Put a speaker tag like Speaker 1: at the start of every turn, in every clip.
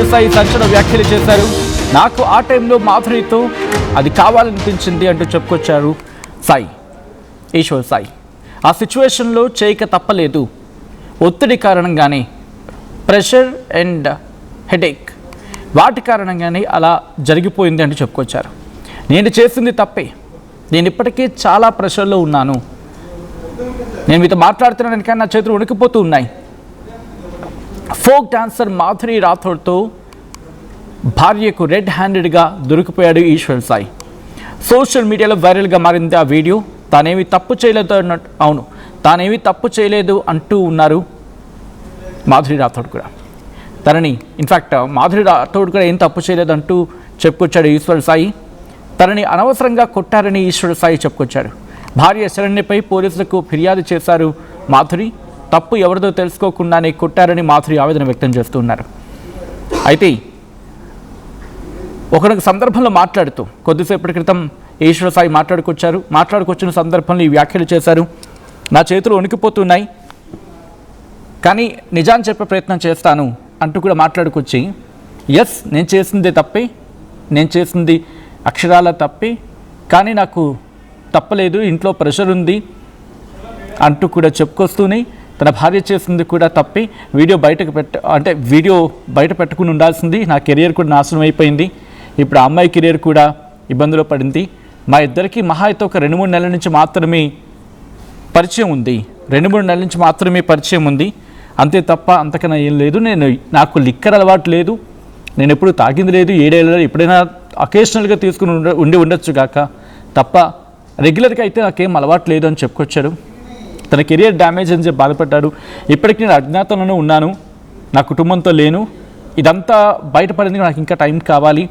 Speaker 1: ఈశ్వర్ సాయి సంచలన వ్యాఖ్యలు చేశారు. నాకు ఆ టైంలో మాధురితో అది కావాలనిపించింది అంటూ చెప్పుకొచ్చారు ఈశ్వర్ సాయి. ఆ సిచ్యువేషన్లో చేయక తప్పలేదు, ఒత్తిడి కారణంగానే, ప్రెషర్ అండ్ హెడేక్ వాటి కారణంగానే అలా జరిగిపోయింది అంటూ చెప్పుకొచ్చారు. నేను చేసింది తప్పే, నేను ఇప్పటికీ చాలా ప్రెషర్లో ఉన్నాను, నేను మీతో మాట్లాడుతున్నాను కానీ నా చేతులు వణికిపోతూ ఉన్నాయి. ఫోక్ డాన్సర్ మాధురి రాథోడ్తో భార్యకు రెడ్ హ్యాండెడ్గా దొరికిపోయాడు ఈశ్వర్ సాయి. సోషల్ మీడియాలో వైరల్గా మారింది ఆ వీడియో. తానేమి తప్పు చేయలేదు అన్నట్టు, అవును తానేమి తప్పు చేయలేదు అంటూ ఉన్నారు మాధురి రాథోడ్ కూడా. తనని ఇన్ఫ్యాక్ట్ మాధురి రాథోడ్ కూడా ఏం తప్పు చేయలేదు అంటూ చెప్పుకొచ్చాడు ఈశ్వర్ సాయి. తనని అనవసరంగా కొట్టారని ఈశ్వర్ సాయి చెప్పుకొచ్చాడు. భార్య శరణ్యపై పోలీసులకు ఫిర్యాదు చేశారు మాధురి. తప్పు ఎవరిదో తెలుసుకోకుండానే కొట్టారని మాధురి ఆవేదన వ్యక్తం చేస్తున్నారు. అయితే ఒకనొక సందర్భంలో మాట్లాడుతూ కొద్దిసేపటి క్రితం ఈశ్వర్ సాయి మాట్లాడుకొచ్చిన సందర్భంలో ఈ వ్యాఖ్యలు చేశారు. నా చేతులు వణికిపోతున్నాయి కానీ నిజాన్ని చెప్పే ప్రయత్నం చేస్తాను అంటూ కూడా మాట్లాడుకొచ్చి, ఎస్ నేను చేసిందే తప్పే, నేను చేసింది అక్షరాల తప్పే, కానీ నాకు తప్పలేదు, ఇంట్లో ప్రెషర్ ఉంది అంటూ కూడా చెప్పుకొస్తూనే తన భార్య చేసింది కూడా తప్పే, వీడియో బయట పెట్టుకుని ఉండాల్సింది, నా కెరియర్ కూడా నాశనం అయిపోయింది, ఇప్పుడు ఆ అమ్మాయి కెరియర్ కూడా ఇబ్బందులో పడింది, మా ఇద్దరికి మహా అయితే ఒక 2-3 నెలల నుంచి మాత్రమే పరిచయం ఉంది, 2-3 నెలల నుంచి మాత్రమే పరిచయం ఉంది, అంతే తప్ప అంతకన్నా ఏం లేదు, నాకు లిక్కర్ అలవాటు లేదు, నేను ఎప్పుడు తాగింది లేదు, 7 ఏళ్ళలో ఎప్పుడైనా అకేషనల్గా తీసుకుని ఉండొచ్చు కాక తప్ప రెగ్యులర్గా అయితే నాకేం అలవాటు లేదు అని చెప్పుకొచ్చాడు. తన కెరియర్ డ్యామేజ్ అని చెప్పి బాధపడ్డాడు. ఇప్పటికీ నేను అజ్ఞాతంలోనే ఉన్నాను, నా కుటుంబంతో లేను, ఇదంతా బయటపడింది, నాకు ఇంకా టైం కావాలి,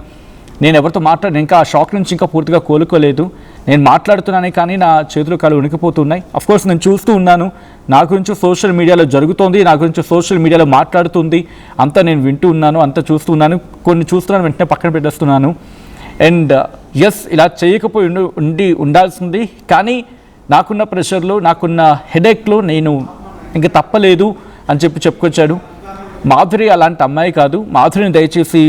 Speaker 1: నేను ఎవరితో ఇంకా ఆ షాక్ నుంచి ఇంకా పూర్తిగా కోలుకోలేదు, నేను మాట్లాడుతున్నానే కానీ నా చేతులు కాళ్ళు వణికిపోతున్నాయి. అఫ్కోర్స్ నేను చూస్తూ ఉన్నాను, నా గురించి సోషల్ మీడియాలో జరుగుతోంది, నా గురించి సోషల్ మీడియాలో మాట్లాడుతుంది, అంతా నేను వింటూ ఉన్నాను, అంతా చూస్తూ ఉన్నాను, కొన్ని చూస్తున్నాను వెంటనే పక్కన పెట్టేస్తున్నాను. అండ్ ఎస్ ఇలా చేయకపోయి ఉండాల్సింది, కానీ నాకున్న ప్రెషర్లో, నాకున్న హెడేక్లో నేను ఇంకా తప్పలేదు అని చెప్పుకొచ్చాడు. మాధురి అలాంటి అమ్మాయి కాదు, మాధురిని దయచేసి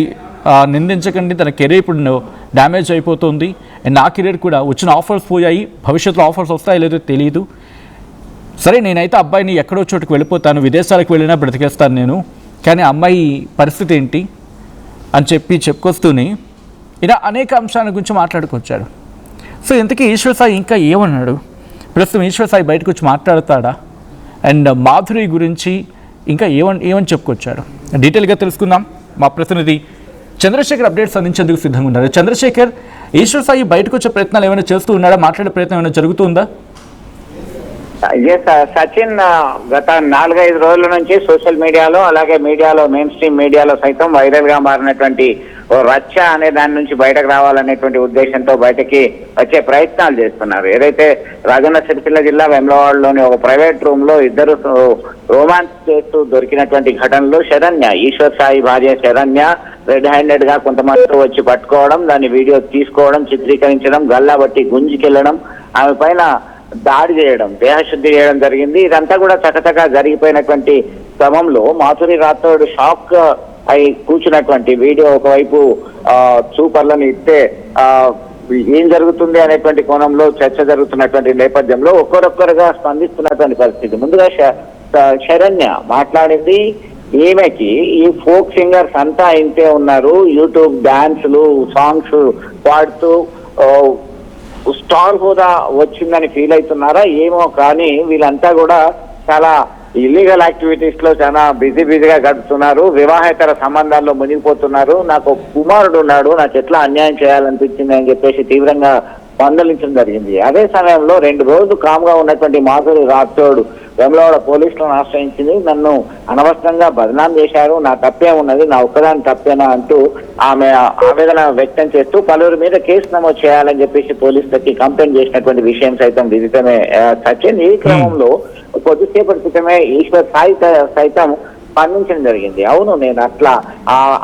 Speaker 1: నిందించకండి, తన కెరీర్ ఇప్పుడు డ్యామేజ్ అయిపోతుంది, అండ్ నా కెరీర్ కూడా వచ్చిన ఆఫర్స్ పోయాయి, భవిష్యత్తులో ఆఫర్స్ వస్తాయో లేదో తెలియదు. సరే నేనైతే అబ్బాయిని ఎక్కడో చోటుకు వెళ్ళిపోతాను, విదేశాలకు వెళ్ళినా బ్రతికేస్తాను నేను, కానీ అమ్మాయి పరిస్థితి ఏంటి అని చెప్పుకొస్తూనే ఇలా అనేక అంశాల గురించి మాట్లాడుకొచ్చాడు. సో ఇంతకీ ఈశ్వర్ సాయి ఇంకా ఏమన్నాడు, ప్రస్తుతం ఈశ్వర్ సాయి బయటకు వచ్చి మాట్లాడతాడా, అండ్ మాధురి గురించి ఇంకా ఏమని చెప్పుకొచ్చాడు, డీటెయిల్గా తెలుసుకుందాం. మా ప్రతినిధి చంద్రశేఖర్ అప్డేట్స్ అందించేందుకు సిద్ధంగా ఉన్నారు. చంద్రశేఖర్, ఈశ్వర్ సాయి బయటకు వచ్చే ప్రయత్నాలు ఏమైనా చేస్తూ ఉన్నాడా, మాట్లాడే ప్రయత్నం ఏమైనా జరుగుతుందా?
Speaker 2: సచిన్, గత 4-5 రోజుల నుంచి సోషల్ మీడియాలో అలాగే మీడియాలో మెయిన్ స్ట్రీమ్ మీడియాలో సైతం వైరల్ గా మారినటువంటి రచ్చ అనే దాని నుంచి బయటకు రావాలనేటువంటి ఉద్దేశంతో బయటకి వచ్చే ప్రయత్నాలు చేస్తున్నారు. ఏదైతే రాజన్న సిరిసిల్ల జిల్లా వేములవాడలోని ఒక ప్రైవేట్ రూమ్ లో ఇద్దరు రొమాన్స్ చేస్తూ దొరికినటువంటి ఘటనలో ఈశ్వర్ సాయి భార్య శరణ్య రెడ్ హ్యాండెడ్ గా కొంతమందితో వచ్చి పట్టుకోవడం, దాన్ని వీడియో తీసుకోవడం, చిత్రీకరించడం, గల్లా బట్టి గుంజుకెళ్లడం, ఆమె పైన దాడి చేయడం, దేహశుద్ధి చేయడం జరిగింది. ఇదంతా కూడా చకచకా జరిగిపోయినటువంటి క్రమంలో మాధురి రాథోడ్ షాక్ అయి కూర్చున్నటువంటి వీడియో ఒకవైపు సూపర్లను ఇస్తే ఏం జరుగుతుంది అనేటువంటి కోణంలో చర్చ జరుగుతున్నటువంటి నేపథ్యంలో ఒక్కొక్కరుగా స్పందిస్తున్నటువంటి పరిస్థితి. ముందుగా శరణ్య మాట్లాడింది, ఈమెకి ఈ ఫోక్ సింగర్స్ అంతా ఇంతే ఉన్నారు, యూట్యూబ్ డాన్సులు సాంగ్స్ పాడుతూ స్టార్ హోదా వచ్చిందని ఫీల్ అవుతున్నారా ఏమో, కానీ వీళ్ళంతా కూడా చాలా ఇల్లీగల్ యాక్టివిటీస్ లో చాలా బిజీగా గడుపుతున్నారు, వివాహేతర సంబంధాల్లో మునిగిపోతున్నారు, నాకు కుమారుడు ఉన్నాడు, నాకు ఎట్లా అన్యాయం చేయాలనిపించింది అని చెప్పేసి తీవ్రంగా మందలించడం జరిగింది. అదే సమయంలో 2 రోజులు కామ్గా ఉన్నటువంటి మాధురి రాథోడ్ వేములవాడ పోలీసులను ఆశ్రయించింది. నన్ను అనవసరంగా బదనాం చేశారు, నా తప్పే ఉన్నది, నా ఒక్కదాని తప్పేనా అంటూ ఆమె ఆవేదన వ్యక్తం చేస్తూ పలువురి మీద కేసు నమోదు చేయాలని చెప్పేసి పోలీసులకి కంప్లైంట్ చేసినటువంటి విషయం సైతం విదితమే. సచిన్, ఈ క్రమంలో కొద్దిసేపటి క్రితమే ఈశ్వర్ సాయి సైతం స్పందించడం జరిగింది. అవును, నేను అట్లా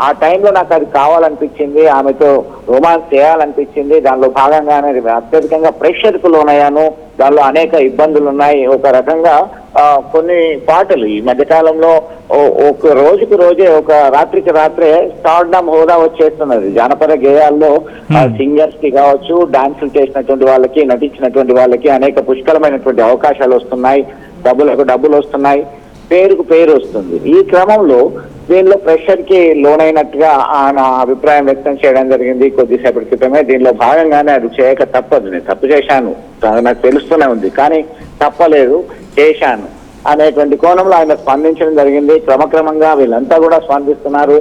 Speaker 2: ఆ టైంలో నాకు అది కావాలనిపించింది, ఆమెతో రొమాన్స్ చేయాలనిపించింది. దానిలో భాగంగానే అత్యధికంగా ప్రెషర్ కు లోనయ్యాను. దానిలో అనేక ఇబ్బందులు ఉన్నాయి. ఒక రకంగా కొన్ని పాటలు ఈ మధ్యకాలంలో ఒక రోజుకు రోజే, ఒక రాత్రికి రాత్రే స్టార్డమ్ హోదా వచ్చేస్తున్నది. జానపద గేయాల్లో సింగర్స్ కి కావచ్చు, డాన్సులు చేసినటువంటి వాళ్ళకి, నటించినటువంటి వాళ్ళకి అనేక పుష్కలమైనటువంటి అవకాశాలు వస్తున్నాయి, డబ్బులు వస్తున్నాయి, పేరుకు పేరు వస్తుంది. ఈ క్రమంలో దీనిలో ప్రెషర్ కి లోనైనట్టుగా ఆయన అభిప్రాయం వ్యక్తం చేయడం జరిగింది కొద్దిసేపటి క్రితమే. దీనిలో భాగంగానే అది చేయక తప్పదు, నేను తప్పు చేశాను నాకు తెలుస్తూనే ఉంది, కానీ తప్పలేదు, చేశాను అనేటువంటి కోణంలో ఆయన స్పందించడం జరిగింది. క్రమక్రమంగా వీళ్ళంతా కూడా స్పందిస్తున్నారు.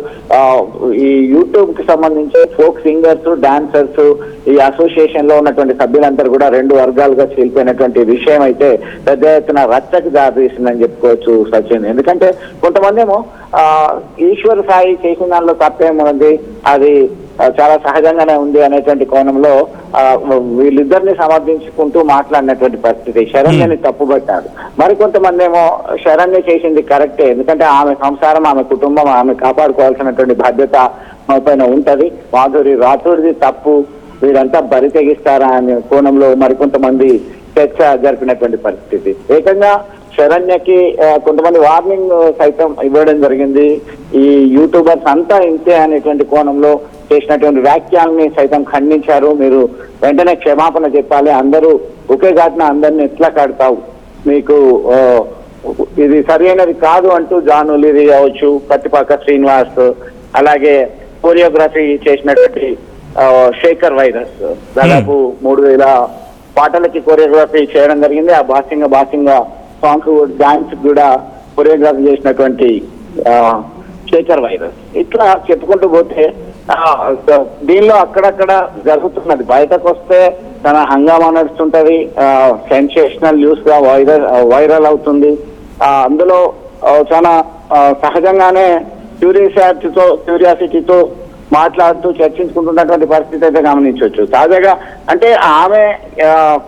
Speaker 2: ఈ యూట్యూబ్ కి సంబంధించి ఫోక్ సింగర్స్, డాన్సర్స్, ఈ అసోసియేషన్ లో ఉన్నటువంటి సభ్యులందరూ కూడా 2 వర్గాలుగా చీలిపోయినటువంటి విషయం అయితే పెద్ద ఎత్తున రచ్చకు దారితీసిందని చెప్పుకోవచ్చు సచిన్. ఎందుకంటే కొంతమంది ఏమో ఈశ్వర్ సాయి చేసిన దానిలో తప్పేముంది, అది చాలా సహజంగానే ఉంది అనేటువంటి కోణంలో వీళ్ళిద్దరిని సమర్థించుకుంటూ మాట్లాడినటువంటి పరిస్థితి. శరణ్యని తప్పుపట్టారు. మరికొంతమంది ఏమో శరణ్య చేసింది కరెక్టే, ఎందుకంటే ఆమె సంసారం, ఆమె కుటుంబం, ఆమె కాపాడుకోవాల్సినటువంటి బాధ్యత ఆమె పైన ఉంటది. మాధురి రాథోడ్ది తప్పు, వీరంతా బరి తెగిస్తారా అనే కోణంలో మరికొంతమంది చర్చ జరిపినటువంటి పరిస్థితి. ఏకంగా శరణ్యకి కొంతమంది వార్నింగ్ సైతం ఇవ్వడం జరిగింది. ఈ యూట్యూబర్స్ అంతా ఇంతే అనేటువంటి కోణంలో చేసినటువంటి వ్యాఖ్యల్ని సైతం ఖండించారు. మీరు వెంటనే క్షమాపణ చెప్పాలి, అందరూ ఒకే ఘటన అందరిని ఎట్లా కడతావు, మీకు ఇది సరైనది కాదు అంటూ జాన్ ఒలీరి కావచ్చు, పత్తిపాక శ్రీనివాస్, అలాగే కోరియోగ్రఫీ చేసినటువంటి శేఖర్ వైరస్ దాదాపు 3000 పాటలకి కోరియోగ్రఫీ చేయడం జరిగింది. ఆ బాసింగ సాంగ్ డాన్స్ కూడా కొరియోగ్రఫీ చేసినటువంటి శేఖర్ వైరస్. ఇట్లా చెప్పుకుంటూ పోతే దీనిలో అక్కడక్కడ జరుగుతున్నది. బయటకు వస్తే తన హంగామా నడుస్తుంటది, సెన్సేషనల్ న్యూస్ గా వైరల్ అవుతుంది. అందులో చాలా సహజంగానే క్యూరియాసిటీతో మాట్లాడుతూ చర్చించుకుంటున్నటువంటి పరిస్థితి అయితే గమనించవచ్చు. తాజాగా అంటే ఆమె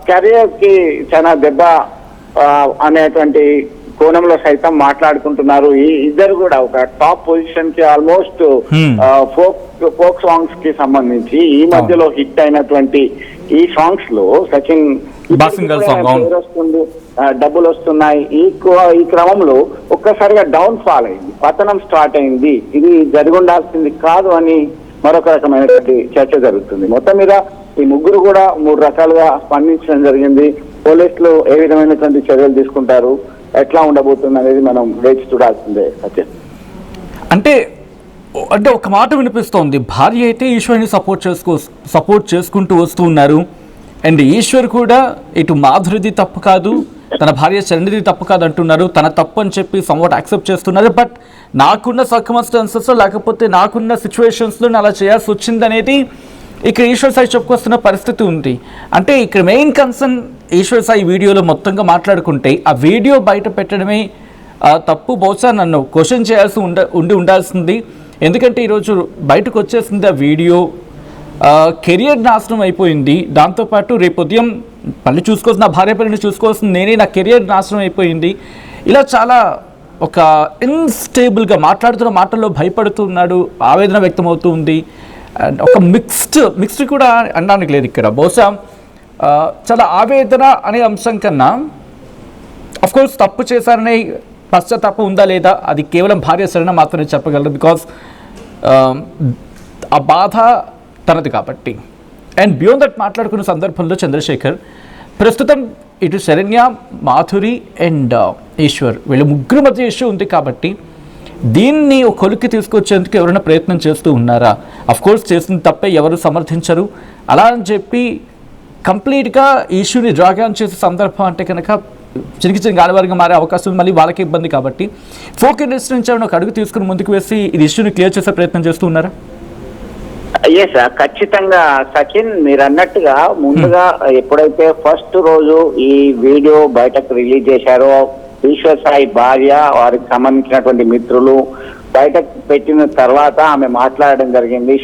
Speaker 2: కెరియర్ కి చాలా దెబ్బ అనేటువంటి కోణంలో సైతం మాట్లాడుకుంటున్నారు. ఈ ఇద్దరు కూడా ఒక టాప్ పొజిషన్ కి ఆల్మోస్ట్ ఫోక్ సాంగ్స్ కి సంబంధించి ఈ మధ్యలో హిట్ అయినటువంటి ఈ సాంగ్స్ లో సచిన్ వస్తుంది, డబ్బులు వస్తున్నాయి. ఈ క్రమంలో ఒక్కసారిగా డౌన్ ఫాల్ అయింది, పతనం స్టార్ట్ అయింది. ఇది జరిగి ఉండాల్సింది కాదు అని మరొక రకమైనటువంటి చర్చ జరుగుతుంది. మొత్తం మీద ఈ ముగ్గురు కూడా 3 రకాలుగా స్పందించడం జరిగింది. పోలీసులు ఏ విధమైనటువంటి చర్యలు తీసుకుంటారు, ఎట్లా ఉండబోతుంది అనేది మనం వేచి చూడాల్సిందే సత్యం.
Speaker 1: అంటే ఒక మాట వినిపిస్తోంది, భార్య అయితే ఈశ్వర్ని సపోర్ట్ చేసుకుంటూ వస్తూ ఉన్నారు. అండ్ ఈశ్వర్ కూడా ఇటు మాధురిది తప్పు కాదు, తన భార్య చరణిది తప్పు కాదు అంటున్నారు. తన తప్పు అని చెప్పి సమ్వాట్ యాక్సెప్ట్ చేస్తున్నారు. బట్ నాకున్న సర్కమ్స్టాన్సెస్లో లేకపోతే నాకున్న సిచ్యువేషన్స్లో అలా చేయాల్సి వచ్చింది అనేది ఇక్కడ ఈశ్వర్ సాయి చెప్పుకొస్తున్న పరిస్థితి ఉంది. అంటే ఇక్కడ మెయిన్ కన్సర్న్ ఈశ్వర్ సాయి వీడియోలో మొత్తంగా మాట్లాడుకుంటే ఆ వీడియో బయట పెట్టడమే తప్పు. బహుశా నన్ను క్వశ్చన్ చేయాల్సి ఉండాల్సింది. ఎందుకంటే ఈరోజు బయటకు వచ్చేసింది ఆ వీడియో, కెరియర్ నాశనం అయిపోయింది. దాంతోపాటు రేపు ఉదయం మళ్ళీ చూసుకోవాల్సిన భార్య పిల్లని చూసుకోవాల్సింది నేనే, నా కెరియర్ నాశనం అయిపోయింది. ఇలా చాలా ఒక ఇన్స్టేబుల్గా మాట్లాడుతున్న మాటల్లో భయపడుతున్నాడు, ఆవేదన వ్యక్తమవుతూ ఉంది. ఒక మిక్స్డ్ కూడా అనడానికి లేదు ఇక్కడ. బహుశా చాలా ఆవేదన అనే అంశం కన్నా అఫ్కోర్స్ తప్పు చేశారనే పశ్చాత్తాపం ఉందా లేదా అది కేవలం భార్య శరణ మాత్రమే చెప్పగలరు. బికాస్ ఆ బాధ తనది కాబట్టి. అండ్ బియాండ్ దట్ మాట్లాడుకున్న సందర్భంలో చంద్రశేఖర్ ప్రస్తుతం ఇటు శరణ్య, మాధురి అండ్ ఈశ్వర్ వీళ్ళ ముగ్గురు మధ్య ఇష్యూ ఉంది కాబట్టి దీన్ని ఒక కొలిక్కి తీసుకొచ్చేందుకు ఎవరైనా ప్రయత్నం చేస్తూ ఉన్నారా? అఫ్కోర్స్ చేసిన తప్పే ఎవరు సమర్థించరు. అలా అని చెప్పి కంప్లీట్గా ఇష్యూని డ్రాగాన్ చేసే సందర్భం అంటే కనుక చిన్న గాలివారిగా మారే అవకాశం మళ్ళీ వాళ్ళకి ఇబ్బంది. కాబట్టి ఫోక్ ఇండస్ట్రీ నుంచి ఒక అడుగు తీసుకుని ముందుకు వేసి ఈ ఇష్యూని క్లియర్ చేసే ప్రయత్నం చేస్తూ ఉన్నారా?
Speaker 2: ఎస్, ఖచ్చితంగా సచిన్ మీరు అన్నట్టుగా ముందుగా ఎప్పుడైతే ఫస్ట్ రోజు ఈ వీడియో బయటకు రిలీజ్ చేశారో ఈశ్వర్ సాయి భార్య, వారికి సంబంధించినటువంటి మిత్రులు బయటకు పెట్టిన తర్వాత ఆమె మాట్లాడడం జరిగింది.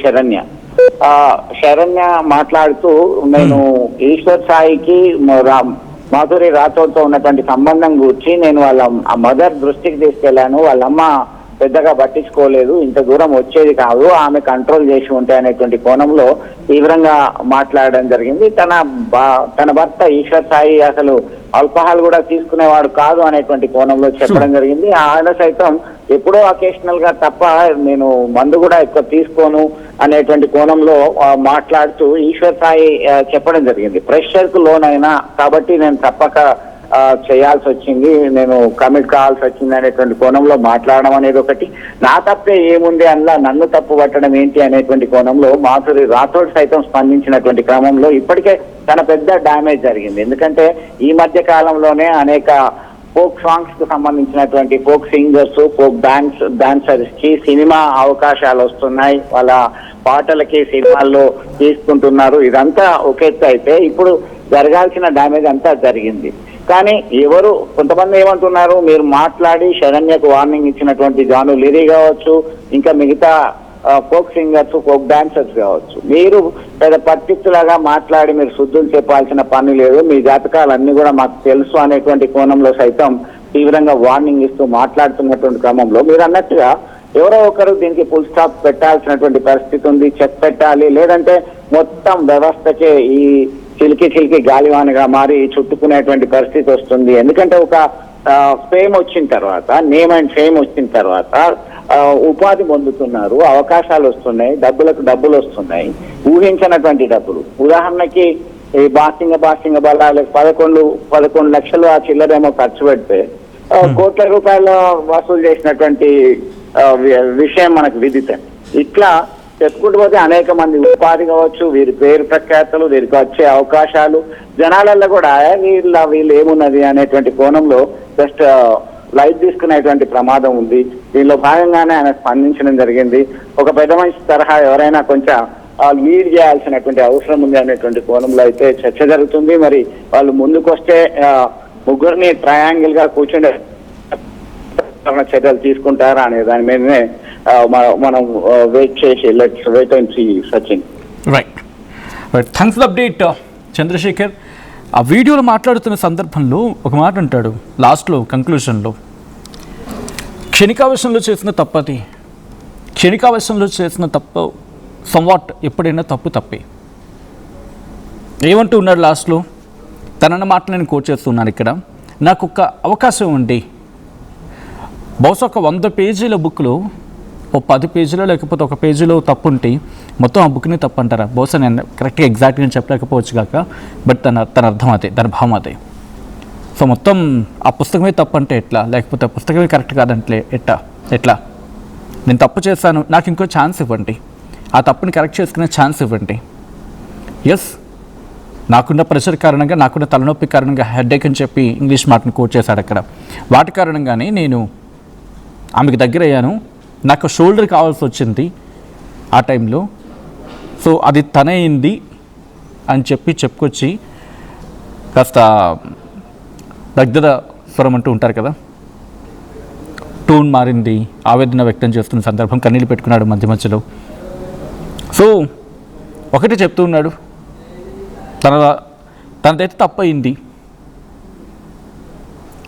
Speaker 2: శరణ్య మాట్లాడుతూ నేను ఈశ్వర్ సాయికి మాధురి రాథోడ్తో ఉన్నటువంటి సంబంధం గురించి నేను వాళ్ళ మదర్ దృష్టికి తీసుకెళ్లాను. వాళ్ళమ్మ పెద్దగా పట్టించుకోలేదు, ఇంత దూరం వచ్చేది కాదు, ఆమె కంట్రోల్ చేసి ఉంటే అనేటువంటి కోణంలో తీవ్రంగా మాట్లాడడం జరిగింది. తన భర్త ఈశ్వర్ సాయి అసలు ఆల్కహాల్ కూడా తీసుకునేవాడు కాదు అనేటువంటి కోణంలో చెప్పడం జరిగింది. ఆయన సైతం ఎప్పుడో అకేషనల్ గా తప్ప నేను మందు కూడా ఎక్కువ తీసుకోను అనేటువంటి కోణంలో మాట్లాడుతూ ఈశ్వర్ సాయి చెప్పడం జరిగింది. ప్రెషర్ కు లోనైనా కాబట్టి నేను తప్పక చేయాల్సి వచ్చింది, నేను కమిట్ కావాల్సి వచ్చింది అనేటువంటి కోణంలో మాట్లాడడం అనేది ఒకటి. నా తప్పే ఏముంది అందులో నన్ను తప్పు పట్టడం ఏంటి అనేటువంటి కోణంలో మాధురి రాథోడ్ సైతం స్పందించినటువంటి క్రమంలో ఇప్పటికే తన పెద్ద డ్యామేజ్ జరిగింది. ఎందుకంటే ఈ మధ్య కాలంలోనే అనేక ఫోక్ సాంగ్స్ కు సంబంధించినటువంటి ఫోక్ సింగర్స్, ఫోక్ డాన్సర్స్ కి సినిమా అవకాశాలు వస్తున్నాయి, వాళ్ళ పాటలకి సినిమాల్లో తీసుకుంటున్నారు. ఇదంతా ఒక ఎత్తు అయితే ఇప్పుడు జరగాల్సిన డ్యామేజ్ అంతా జరిగింది. కానీ కొంతమంది ఏమంటున్నారు, మీరు మాట్లాడి శరణ్యకు వార్నింగ్ ఇచ్చినటువంటి జాను లిరీ కావచ్చు, ఇంకా మిగతా ఫోక్ సింగర్స్, ఫోక్ డాన్సర్స్ కావచ్చు, మీరు పెద్ద పట్టించులాగా మాట్లాడి మీరు శుద్ధులు చెప్పాల్సిన పని లేదు, మీ జాతకాలన్నీ కూడా మాకు తెలుసు అనేటువంటి కోణంలో సైతం తీవ్రంగా వార్నింగ్ ఇస్తూ మాట్లాడుతున్నటువంటి క్రమంలో మీరు అన్నట్టుగా ఎవరో ఒకరు దీనికి ఫుల్ స్టాప్ పెట్టాల్సినటువంటి పరిస్థితి ఉంది. చెక్ పెట్టాలి, లేదంటే మొత్తం వ్యవస్థకే ఈ చిలికి గాలివానగా మారి చుట్టుకునేటువంటి పరిస్థితి వస్తుంది. ఎందుకంటే ఒక ఫేమ్ వచ్చిన తర్వాత, నేమ్ అండ్ ఫేమ్ వచ్చిన తర్వాత ఉపాధి పొందుతున్నారు, అవకాశాలు వస్తున్నాయి, డబ్బులు వస్తున్నాయి, ఊహించినటువంటి డబ్బులు. ఉదాహరణకి ఈ బాసింగ బలాలు 11 లక్షలు ఆ చిల్లరేమో ఖర్చు పెడితే కోట్ల రూపాయలు వసూలు చేసినటువంటి విషయం మనకు విదితం. ఇట్లా చెప్పుకుంటూ పోతే అనేక మంది ఉపాధి కావచ్చు, వీరి పేరు ప్రఖ్యాతలు, వీరికి వచ్చే అవకాశాలు జనాలలో కూడా వీళ్ళు ఏమున్నది అనేటువంటి కోణంలో జస్ట్ లైట్ తీసుకునేటువంటి ప్రమాదం ఉంది. దీనిలో భాగంగానే ఆయన స్పందించడం జరిగింది. ఒక పెద్ద మనిషి తరహా ఎవరైనా కొంచెం లీడ్ చేయాల్సినటువంటి అవసరం ఉంది అనేటువంటి కోణంలో అయితే చర్చ జరుగుతుంది. మరి వాళ్ళు ముందుకు వస్తే ముగ్గురిని ట్రయాంగిల్ గా కూర్చుండే చర్యలు తీసుకుంటారా అనే దాని మీదనే మనం వెయిట్ చేసి let's wait and see Sachin.
Speaker 1: Right, thanks for update Chandrashekhar. ఆ వీడియోలో మాట్లాడుతున్న సందర్భంలో ఒక మాట అంటాడు లాస్ట్లో, కంక్లూషన్లో, క్షణికావేశంలో చేసిన తప్పది, క్షణికావేశంలో చేసిన తప్పు సంవాట్ ఎప్పుడైనా తప్పే. ఏమంటూ ఉన్నాడు లాస్ట్లో? తనన్న మాటలు నేను కోట్ చేస్తున్నాను ఇక్కడ. నాకు ఒక అవకాశం ఉండి బహుశా ఒక 100 పేజీల బుక్లో ఓ 10 పేజీలో లేకపోతే ఒక పేజీలో తప్పు ఉంటే మొత్తం ఆ బుక్ని తప్పు అంటారా? బహుశా నేను కరెక్ట్గా ఎగ్జాక్ట్గా చెప్పలేకపోవచ్చు కాక, బట్ తన అర్థం అదే, తన భావం అదే. సో మొత్తం ఆ పుస్తకమే తప్పు అంటే ఎట్లా, లేకపోతే ఆ పుస్తకమే కరెక్ట్ కాదంటే ఎట్లా? నేను తప్పు చేశాను, నాకు ఇంకో ఛాన్స్ ఇవ్వండి, ఆ తప్పుని కరెక్ట్ చేసుకునే ఛాన్స్ ఇవ్వండి. ఎస్, నాకున్న ప్రెషర్ కారణంగా, నాకున్న తలనొప్పి కారణంగా, హెడ్ఏక్ అని చెప్పి ఇంగ్లీష్ మాటను కోట్ చేశాడు అక్కడ. వాటి కారణంగానే నేను ఆమెకు దగ్గర అయ్యాను, నాకు షోల్డర్ కావాల్సి వచ్చింది ఆ టైంలో, సో అది తనయింది అని చెప్పుకొచ్చి కాస్త దగ్గర స్వరం అంటూ ఉంటారు కదా, టోన్ మారింది, ఆవేదన వ్యక్తం చేస్తున్న సందర్భం, కన్నీళ్ళు పెట్టుకున్నాడు మధ్యలో. సో ఒకటి చెప్తూ ఉన్నాడు, తనదైతే తప్పయింది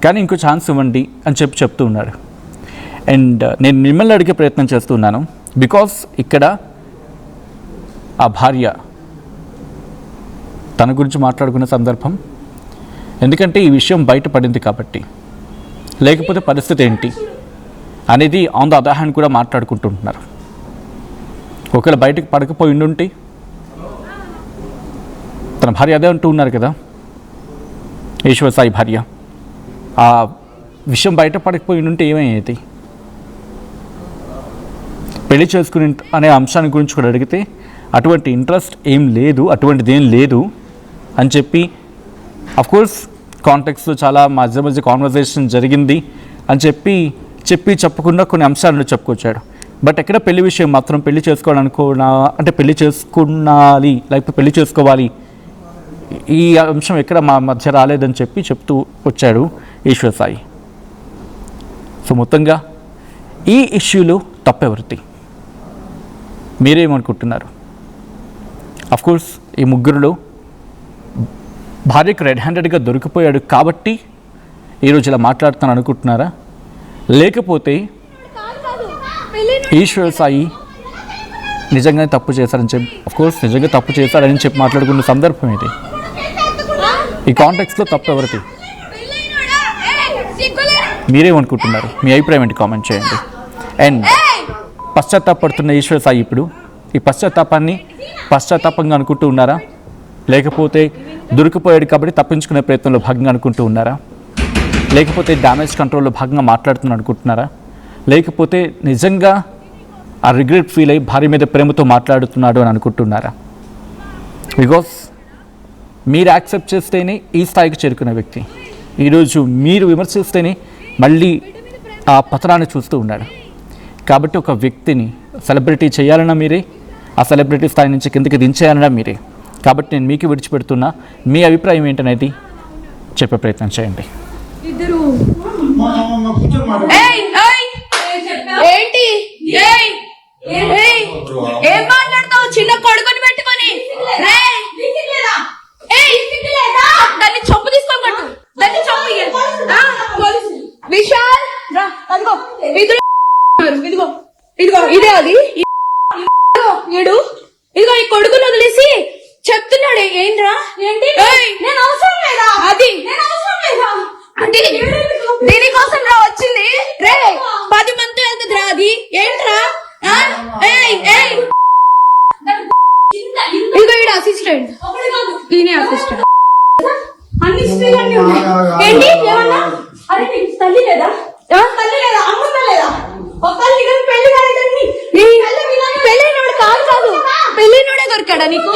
Speaker 1: కానీ ఇంకో ఛాన్స్ ఇవ్వండి అని చెప్తూ ఉన్నాడు. అండ్ నేను మిమ్మల్ని అడిగే ప్రయత్నం చేస్తున్నాను, బికాస్ ఇక్కడ ఆ భార్య తన గురించి మాట్లాడుకునే సందర్భం, ఎందుకంటే ఈ విషయం బయటపడింది కాబట్టి, లేకపోతే పరిస్థితి ఏంటి అనేది ఆన్ ద అదర్ హ్యాండ్ కూడా మాట్లాడుకుంటుంటున్నారు. ఒకవేళ బయటకు పడకపోయి ఉండుంటే, తన భార్య అదే అంటూ ఉన్నారు కదా, ఈశ్వర్ సాయి భార్య, ఆ విషయం బయట పడకపోయి ఉంటే ఏమయ్యేది? పెళ్లి చేసుకుని అనే అంశాన్ని గురించి కూడా అడిగితే అటువంటి ఇంట్రెస్ట్ ఏం లేదు, అటువంటిది ఏం లేదు అని చెప్పి, అఫ్కోర్స్ కాంటెక్స్లో చాలా మధ్య కాన్వర్జేషన్ జరిగింది అని చెప్పకుండా కొన్ని అంశాలను చెప్పుకొచ్చాడు. బట్ ఎక్కడ పెళ్లి విషయం మాత్రం పెళ్లి పెళ్లి చేసుకున్నాలి లేకపోతే పెళ్లి చేసుకోవాలి, ఈ అంశం ఎక్కడ మా మధ్య రాలేదని చెప్తూ వచ్చాడు ఈశ్వర్ సాయి. సో మొత్తంగా ఈ ఇష్యూలో తప్పెవరిది? మీరేమనుకుంటున్నారు? అఫ్కోర్స్ ఈ ముగ్గురులో భార్యకు రెడ్ హ్యాండెడ్గా దొరికిపోయాడు కాబట్టి ఈరోజు ఇలా మాట్లాడుతాను అనుకుంటున్నారా? లేకపోతే ఈశ్వర్ సాయి నిజంగానే తప్పు చేశారని చెప్పి అఫ్కోర్స్ నిజంగా తప్పు చేశారని చెప్పి మాట్లాడుకున్న సందర్భం ఇది. ఈ కాంటెక్స్లో తప్పు ఎవరిది? మీరేమనుకుంటున్నారు? మీ అభిప్రాయం ఏంటి? కామెంట్ చేయండి. అండ్ పశ్చాత్తాపడుతున్న ఈశ్వర్ సాయి ఇప్పుడు ఈ పశ్చాత్తాపాన్ని పశ్చాత్తాపంగా అనుకుంటూ ఉన్నారా, లేకపోతే దొరికిపోయాడు కాబట్టి తప్పించుకునే ప్రయత్నంలో భాగంగా అనుకుంటూ ఉన్నారా, లేకపోతే డ్యామేజ్ కంట్రోల్లో భాగంగా మాట్లాడుతున్నా అనుకుంటున్నారా, లేకపోతే నిజంగా ఆ రిగ్రెట్ ఫీల్ అయ్యి భార్య మీద ప్రేమతో మాట్లాడుతున్నాడు అని అనుకుంటున్నారా? బికాస్ మీరు యాక్సెప్ట్ చేస్తేనే ఈ స్థాయికి చేరుకునే వ్యక్తి ఈరోజు మీరు విమర్శిస్తేనే మళ్ళీ ఆ పతనాన్ని చూస్తూ ఉన్నాడు. కాబట్టి ఒక వ్యక్తిని సెలబ్రిటీ చేయాలన్నా మీరే, ఆ సెలబ్రిటీ స్థాయి నుంచి కిందకి దించేయాలన్నా మీరే. కాబట్టి నేను మీకు విడిచిపెడుతున్నా. మీ అభిప్రాయం ఏంటనేది చెప్పే ప్రయత్నం చేయండి.
Speaker 3: ఏంటి ఏం మాట్లాడతావు? చిన్న కొడుకుని పెట్టుకొని దాన్ని చొప్పు తీసుకోకట్టు, దాన్ని చొప్పు విశాల్ రా, అదిగో ఇదిగో ఇదిగో ఇదే అది ఏడు ఇదిగో ఈ కొడుకుని వదిలేసి చెప్తున్నాడు. ఏంట్రా? ఏంటి? నేను అవసరం లేదా? అది దీనికోసం రా వచ్చింది. రే 10 మంది వెళ్తుంది రా. అది ఏంట్రా? ఇదిగో ఈడ అసిస్టెంట్, ఈయన అసిస్టెంట్. అన్ని ఏంటి? ఏమన్నా? అరే నీకు తల్లి లేదా? తల్లి లేదా? అమ్మ లేదా? పెళ్ళైనోడు కాదు, పెళ్ళైనోడే దొరికాడా నీకు?